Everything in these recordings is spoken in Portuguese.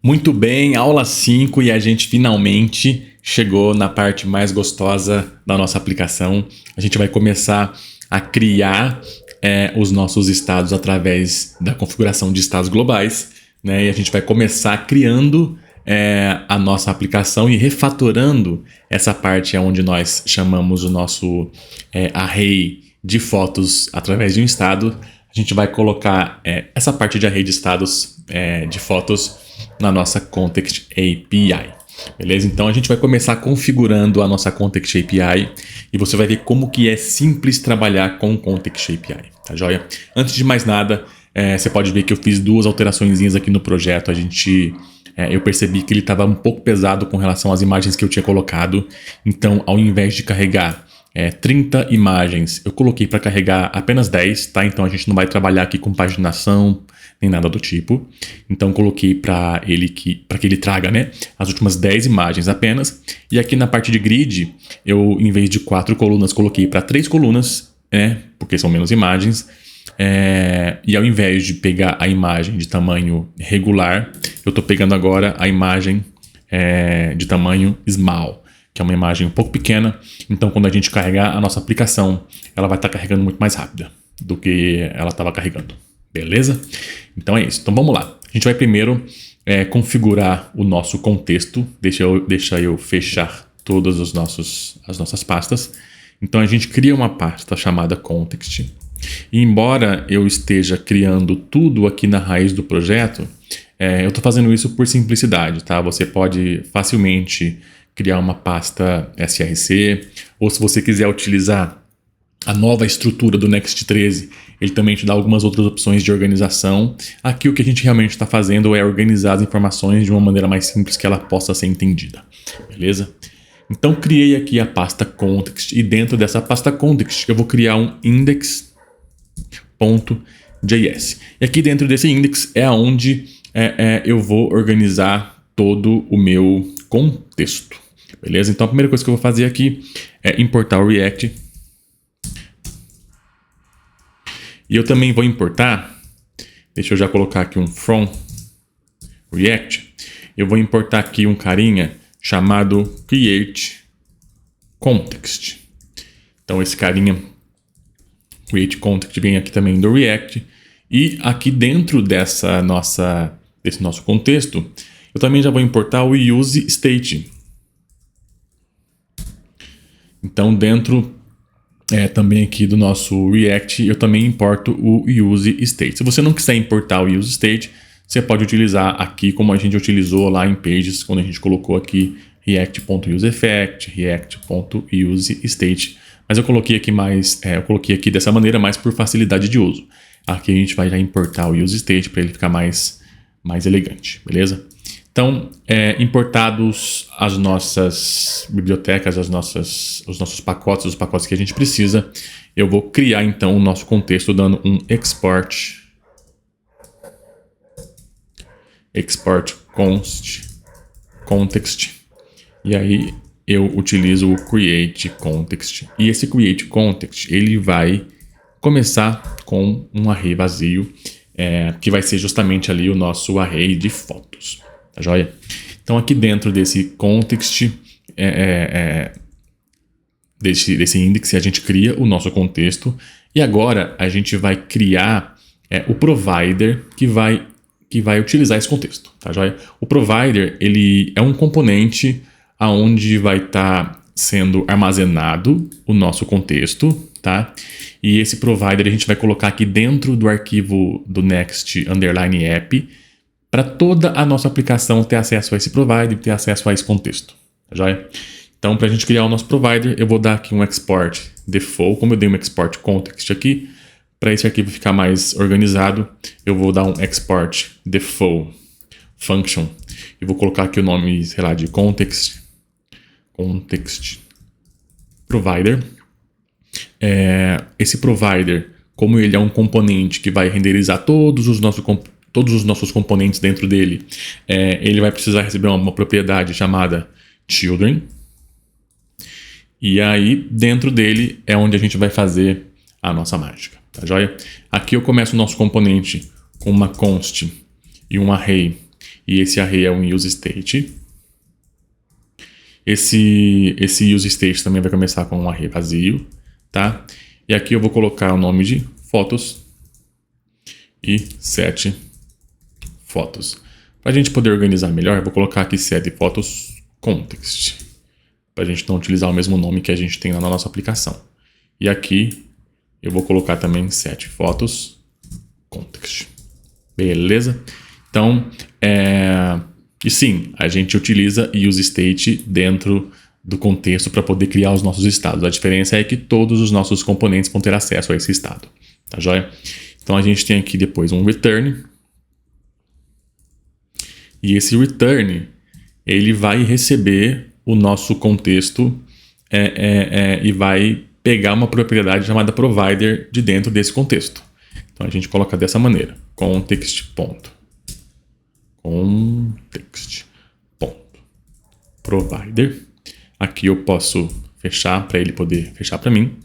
Muito bem, aula 5 e a gente finalmente chegou na parte mais gostosa da nossa aplicação. A gente vai começar a criar os nossos estados através da configuração de estados globais, né? E a gente vai começar criando a nossa aplicação e refatorando essa parte onde nós chamamos o nosso array de fotos através de um estado. A gente vai colocar essa parte de array de estados de fotos na nossa Context API. Beleza? Então a gente vai começar configurando a nossa Context API e você vai ver como que é simples trabalhar com Context API, tá joia? Antes de mais nada, você pode ver que eu fiz duas alteraçõezinhas aqui no projeto. Eu percebi que ele estava um pouco pesado com relação às imagens que eu tinha colocado. Então, ao invés de carregar 30 imagens, eu coloquei para carregar apenas 10, tá? Então a gente não vai trabalhar aqui com paginação nem nada do tipo. Então coloquei para que ele traga, né, as últimas 10 imagens apenas. E aqui na parte de grid, eu em vez de 4 colunas, coloquei para 3 colunas, porque são menos imagens. E ao invés de pegar a imagem de tamanho regular, eu estou pegando agora a imagem de tamanho small, que é uma imagem um pouco pequena. Então quando a gente carregar a nossa aplicação, ela vai estar carregando muito mais rápida do que ela estava carregando. Beleza? Então é isso. Então vamos lá. A gente vai primeiro configurar o nosso contexto. Deixa eu fechar todas as nossas pastas. Então a gente cria uma pasta chamada Context. E embora eu esteja criando tudo aqui na raiz do projeto, eu estou fazendo isso por simplicidade, tá? Você pode facilmente criar uma pasta SRC, ou se você quiser utilizar a nova estrutura do Next 13, ele também te dá algumas outras opções de organização. Aqui o que a gente realmente está fazendo é organizar as informações de uma maneira mais simples que ela possa ser entendida. Beleza? Então criei aqui a pasta Context e dentro dessa pasta Context eu vou criar um index.js. E aqui dentro desse index é onde eu vou organizar todo o meu contexto. Beleza? Então a primeira coisa que eu vou fazer aqui é importar o React. E eu também vou importar, deixa eu já colocar aqui um from React. Eu vou importar aqui um carinha chamado create context. Então esse carinha create context vem aqui também do React. E aqui dentro desse nosso contexto, eu também já vou importar o use state. Então dentro também aqui do nosso React, eu também importo o use state. Se você não quiser importar o use state, você pode utilizar aqui como a gente utilizou lá em Pages, quando a gente colocou aqui react.useEffect, react.useState. Mas eu coloquei aqui dessa maneira mais por facilidade de uso. Aqui a gente vai já importar o use state para ele ficar mais elegante, beleza? Então, importados as nossas bibliotecas, os nossos pacotes, os pacotes que a gente precisa, eu vou criar então o nosso contexto dando um export context. E aí eu utilizo o create context. E esse create context, ele vai começar com um array vazio, que vai ser justamente ali o nosso array de fotos. Tá joia? Então aqui dentro desse context, desse index, a gente cria o nosso contexto e agora a gente vai criar o provider que vai utilizar esse contexto. Tá joia? O provider, ele é um componente aonde vai estar sendo armazenado o nosso contexto, tá? E esse provider a gente vai colocar aqui dentro do arquivo do next_app para toda a nossa aplicação ter acesso a esse provider e ter acesso a esse contexto. Tá joia? Então, para a gente criar o nosso provider, eu vou dar aqui um export default. Como eu dei um export context aqui, para esse arquivo ficar mais organizado, eu vou dar um export default function. E vou colocar aqui o nome, sei lá, de context provider. Esse provider, como ele é um componente que vai renderizar todos os nossos componentes dentro dele, ele vai precisar receber uma propriedade chamada children. E aí, dentro dele, é onde a gente vai fazer a nossa mágica. Tá joia? Aqui eu começo o nosso componente com uma const e um array E esse array é um useState. Esse useState também vai começar com um array vazio, tá? E aqui eu vou colocar o nome de fotos e set fotos. Para a gente poder organizar melhor, eu vou colocar aqui set fotos context, para a gente não utilizar o mesmo nome que a gente tem lá na nossa aplicação. E aqui eu vou colocar também set fotos context. Beleza? Então, e sim, a gente utiliza useState dentro do contexto para poder criar os nossos estados. A diferença é que todos os nossos componentes vão ter acesso a esse estado. Tá joia? Então a gente tem aqui depois um return. E esse return, ele vai receber o nosso contexto e vai pegar uma propriedade chamada provider de dentro desse contexto. Então a gente coloca dessa maneira, context.provider. Aqui eu posso fechar para ele poder fechar para mim.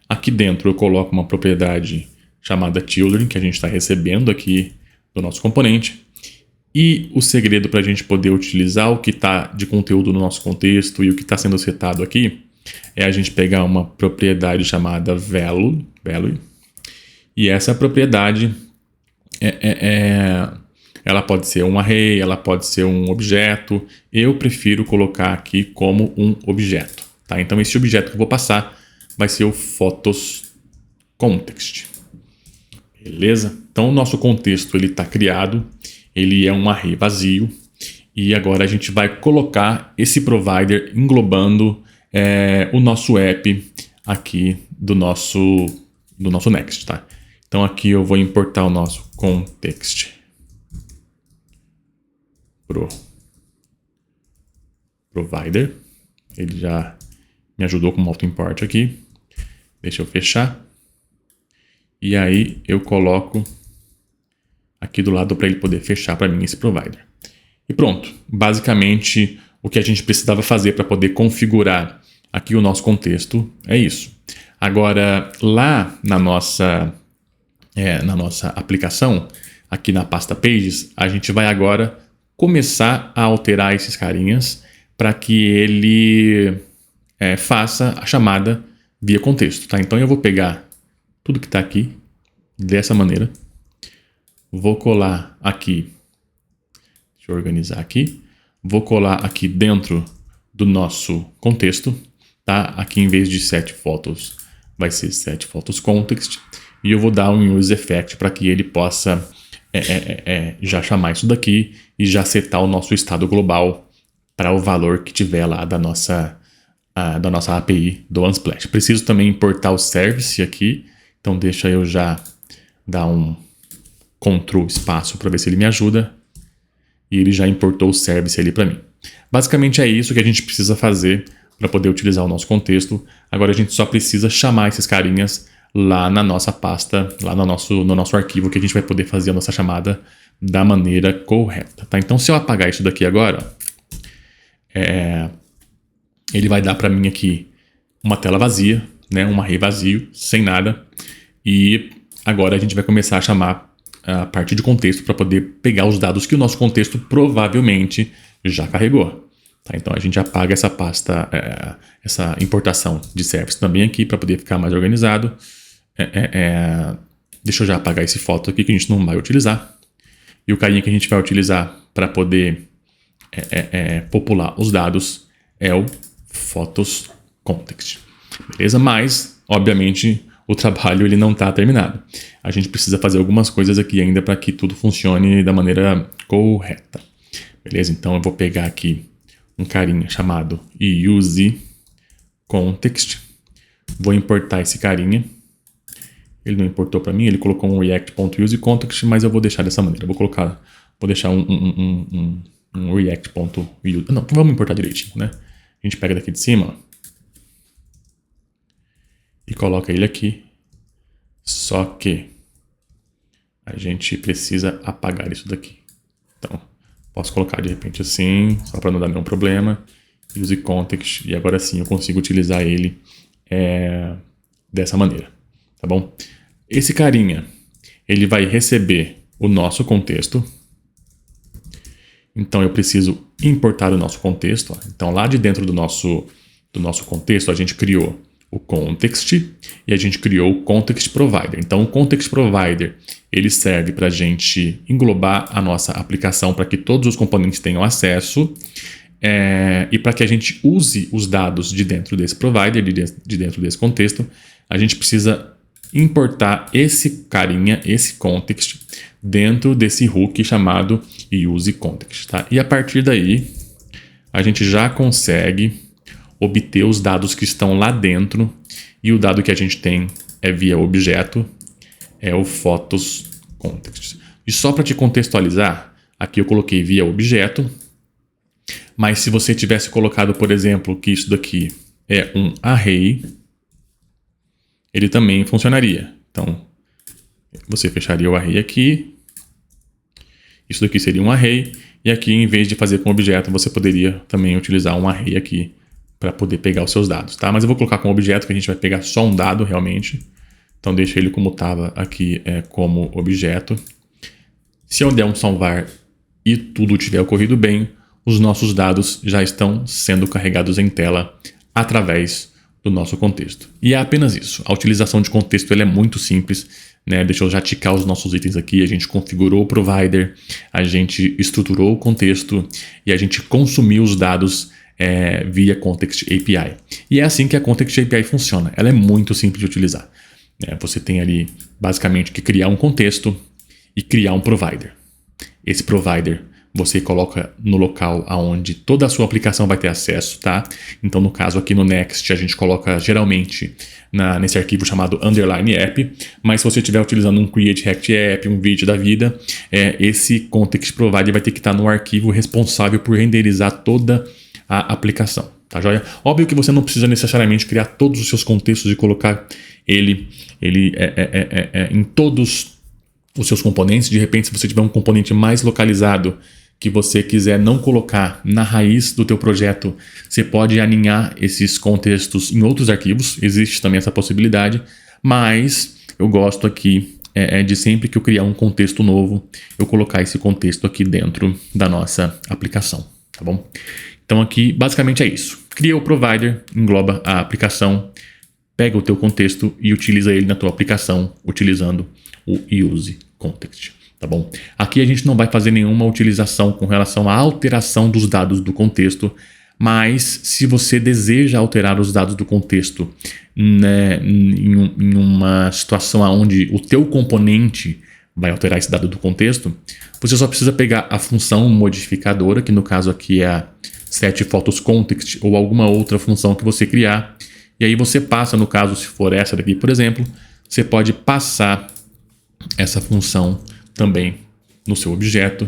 Aqui dentro eu coloco uma propriedade chamada children, que a gente está recebendo aqui do nosso componente. E o segredo para a gente poder utilizar o que está de conteúdo no nosso contexto e o que está sendo setado aqui é a gente pegar uma propriedade chamada value, e essa propriedade ela pode ser um array, ela pode ser um objeto. Eu prefiro colocar aqui como um objeto, tá? Então esse objeto que eu vou passar vai ser o photos context. Beleza? Então o nosso contexto ele está criado, ele é um array vazio e agora a gente vai colocar esse provider englobando o nosso app aqui do nosso Next, tá? Então aqui eu vou importar o nosso context provider. Ele já me ajudou com o auto-import aqui. Deixa eu fechar. E aí eu coloco aqui do lado para ele poder fechar para mim esse provider. E pronto. Basicamente, o que a gente precisava fazer para poder configurar aqui o nosso contexto é isso. Agora, lá na nossa aplicação, aqui na pasta Pages, a gente vai agora começar a alterar esses carinhas para que ele faça a chamada via contexto, tá? Então eu vou pegar tudo que está aqui dessa maneira, vou colar aqui, deixa eu organizar aqui, vou colar aqui dentro do nosso contexto, tá? Aqui em vez de set photos vai ser set photos context e eu vou dar um use effect para que ele possa já chamar isso daqui e já setar o nosso estado global para o valor que tiver lá da nossa API do Unsplash. Preciso também importar o service aqui, então deixa eu já dar um Ctrl espaço para ver se ele me ajuda. E ele já importou o service ali para mim. Basicamente é isso que a gente precisa fazer para poder utilizar o nosso contexto. Agora a gente só precisa chamar esses carinhas lá na nossa pasta, lá no nosso arquivo, que a gente vai poder fazer a nossa chamada da maneira correta. Tá? Então se eu apagar isso daqui agora, ele vai dar para mim aqui uma tela vazia, né? Um array vazio, sem nada. E agora a gente vai começar a chamar a parte de contexto para poder pegar os dados que o nosso contexto provavelmente já carregou. Tá? Então a gente apaga essa pasta, essa importação de service também aqui para poder ficar mais organizado. Deixa eu já apagar esse foto aqui que a gente não vai utilizar. E o carinha que a gente vai utilizar para poder popular os dados é o photos context. Beleza? Mas, obviamente, o trabalho ele não está terminado. A gente precisa fazer algumas coisas aqui ainda para que tudo funcione da maneira correta. Beleza? Então eu vou pegar aqui um carinha chamado useContext. Vou importar esse carinha. Ele não importou para mim, ele colocou um react.useContext, mas eu vou deixar dessa maneira. Vou deixar um react.use. Não, vamos importar direitinho, né? A gente pega daqui de cima e coloca ele aqui. Só que a gente precisa apagar isso daqui. Então, posso colocar de repente assim, só para não dar nenhum problema. Use context, e agora sim eu consigo utilizar ele dessa maneira, tá bom? Esse carinha, ele vai receber o nosso contexto Então eu preciso importar o nosso contexto. Então lá de dentro do nosso contexto a gente criou o context e a gente criou o context provider. Então o context provider ele serve para a gente englobar a nossa aplicação para que todos os componentes tenham acesso e para que a gente use os dados de dentro desse provider, de dentro desse contexto, a gente precisa importar esse carinha, esse context, dentro desse hook chamado useContext. Tá? E a partir daí, a gente já consegue obter os dados que estão lá dentro, e o dado que a gente tem é via objeto, é o Photos Context. E só para te contextualizar, aqui eu coloquei via objeto, mas se você tivesse colocado, por exemplo, que isso daqui é um array, ele também funcionaria. Então, você fecharia o array aqui, isso daqui seria um array, e aqui, em vez de fazer com objeto, você poderia também utilizar um array aqui para poder pegar os seus dados, tá? Mas eu vou colocar como objeto, que a gente vai pegar só um dado realmente. Então, deixa ele como estava aqui como objeto. Se eu der um salvar e tudo tiver ocorrido bem, os nossos dados já estão sendo carregados em tela através do nosso contexto. E é apenas isso. A utilização de contexto ela é muito simples, né? Deixa eu já ticar os nossos itens aqui. A gente configurou o provider, a gente estruturou o contexto e a gente consumiu os dados via Context API. E é assim que a Context API funciona. Ela é muito simples de utilizar. Você tem ali basicamente que criar um contexto e criar um provider. Esse provider você coloca no local onde toda a sua aplicação vai ter acesso, tá? Então, no caso aqui no Next, a gente coloca geralmente nesse arquivo chamado underline app, mas se você estiver utilizando um create react app, um vídeo da vida, esse context provider vai ter que estar no arquivo responsável por renderizar toda a aplicação, tá joia? Óbvio que você não precisa necessariamente criar todos os seus contextos e colocar ele em todos os seus componentes. De repente, se você tiver um componente mais localizado que você quiser não colocar na raiz do teu projeto, você pode aninhar esses contextos em outros arquivos. Existe também essa possibilidade, mas eu gosto aqui de sempre que eu criar um contexto novo, eu colocar esse contexto aqui dentro da nossa aplicação, tá bom? Então aqui basicamente é isso. Cria o provider, engloba a aplicação, pega o teu contexto e utiliza ele na tua aplicação utilizando o useContext, tá bom? Aqui a gente não vai fazer nenhuma utilização com relação à alteração dos dados do contexto, mas se você deseja alterar os dados do contexto, né, em uma situação onde o teu componente vai alterar esse dado do contexto, você só precisa pegar a função modificadora, que no caso aqui é a setPhotosContext ou alguma outra função que você criar, e aí você passa, no caso, se for essa daqui, por exemplo, você pode passar essa função também no seu objeto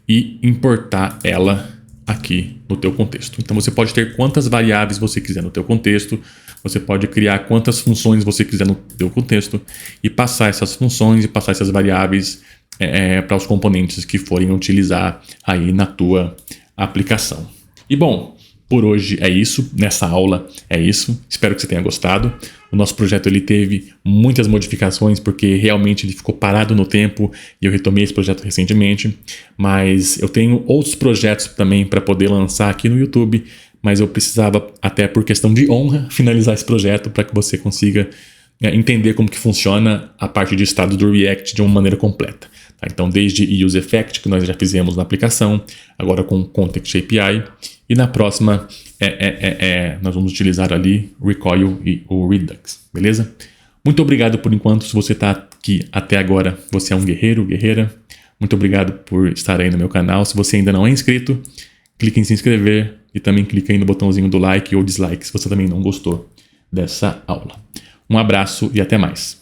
e importar ela aqui no teu contexto. Então você pode ter quantas variáveis você quiser no teu contexto, você pode criar quantas funções você quiser no teu contexto e passar essas funções e passar essas variáveis para os componentes que forem utilizar aí na tua aplicação. E bom, por hoje é isso, nessa aula é isso, espero que você tenha gostado. O nosso projeto ele teve muitas modificações porque realmente ele ficou parado no tempo e eu retomei esse projeto recentemente, mas eu tenho outros projetos também para poder lançar aqui no YouTube, mas eu precisava, até por questão de honra, finalizar esse projeto para que você consiga entender como que funciona a parte de estado do React de uma maneira completa. Tá? Então, desde useEffect, que nós já fizemos na aplicação, agora com Context API, e na próxima nós vamos utilizar ali Recoil e o Redux, beleza? Muito obrigado por enquanto. Se você está aqui até agora, você é um guerreiro, guerreira. Muito obrigado por estar aí no meu canal. Se você ainda não é inscrito, clique em se inscrever e também clique aí no botãozinho do like ou dislike se você também não gostou dessa aula. Um abraço e até mais.